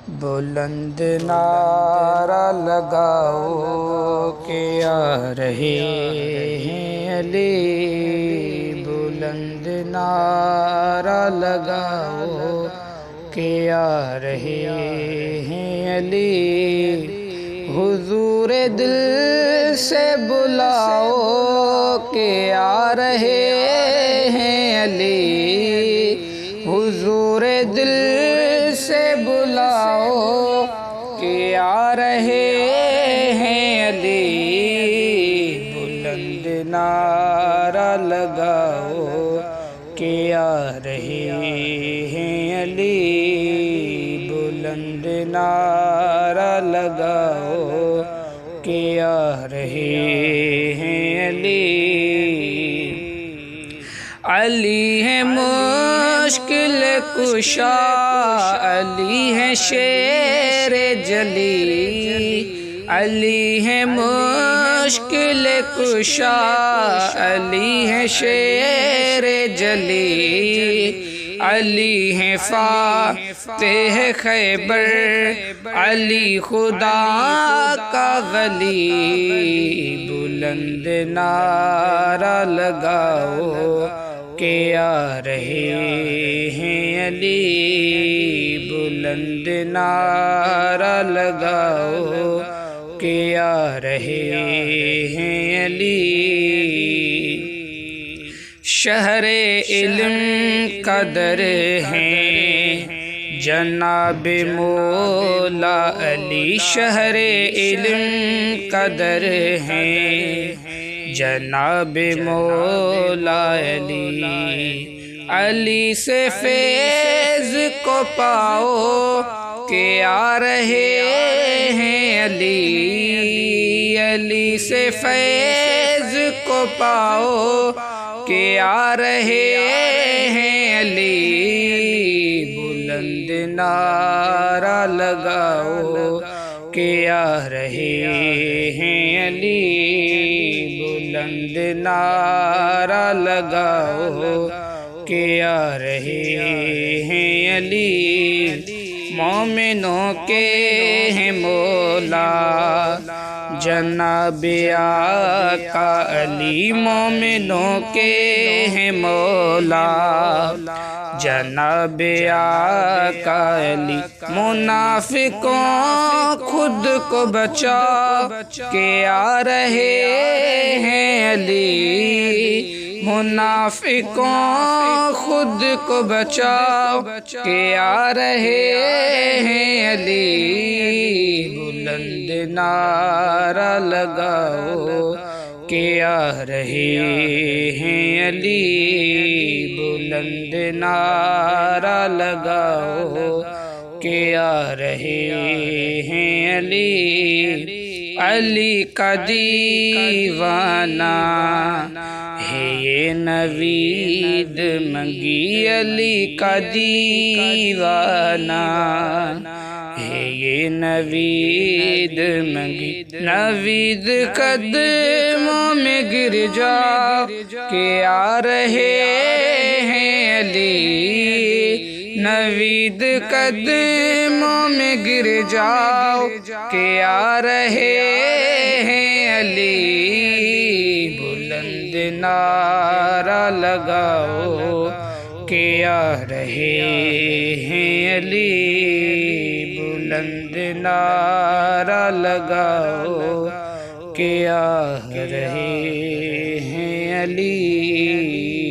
بلند نعرہ لگاؤ کہ آ رہے ہیں علی، بلند نعرہ لگاؤ کہ آ رہے ہیں علی، حضور دل سے بلاؤ کہ آ رہے ہیں علی، حضور دل سے بلاؤ کہ آ رہے ہیں علی، بلند نعرہ لگاؤ کہ آ رہے ہیں علی، بلند نعرہ لگاؤ کہ آ رہے ہیں علی۔ علی ہے مشکل کشا، علی ہے شیر جلی، علی ہے مشکل کشا، علی ہے شیر جلی، علی ہے فاتح خیبر، علی خدا کا ولی، بلند نعرہ لگاؤ کہ آ رہے ہیں علی، بلند نعرہ لگاؤ کہ آ رہے ہیں علی۔ شہر علم کا در ہیں جناب مولا علی، شہر علم کا در ہیں جناب مولا علی، علی سے فیض کو پاؤ کہ آ رہے ہیں علی، علی سے فیض کو پاؤ کہ آ رہے ہیں علی، بلند نعرہ لگاؤ کہ آ رہے ہیں علی، بلند نعرہ لگاؤ کہ آ رہے ہیں علی، مومنوں کے ہیں مولا جناب آقا علی، مومنوں کے ہیں مولا جناب آقا علی، منافقوں خود کو بچا کہ آ رہے ہیں علی، منافقوں خود کو بچاؤ کہ آ رہے ہیں علی، بلند نعرہ لگاؤ کہ آ رہے ہیں علی، بلند نعرہ لگاؤ کہ آ رہے ہیں علی، علی کا دیوانہ ہے یہ نوید منگی، علی کا دیوانہ ہے یہ نوید منگی، نوید قدموں میں گر جا کہ آ رہے ہیں علی، نوید قدموں میں گر جاؤ کہ آ رہے ہیں علی، بلند نعرہ لگاؤ کہ آ رہے ہیں علی، بلند نعرہ لگاؤ کہ آ رہے ہیں علی۔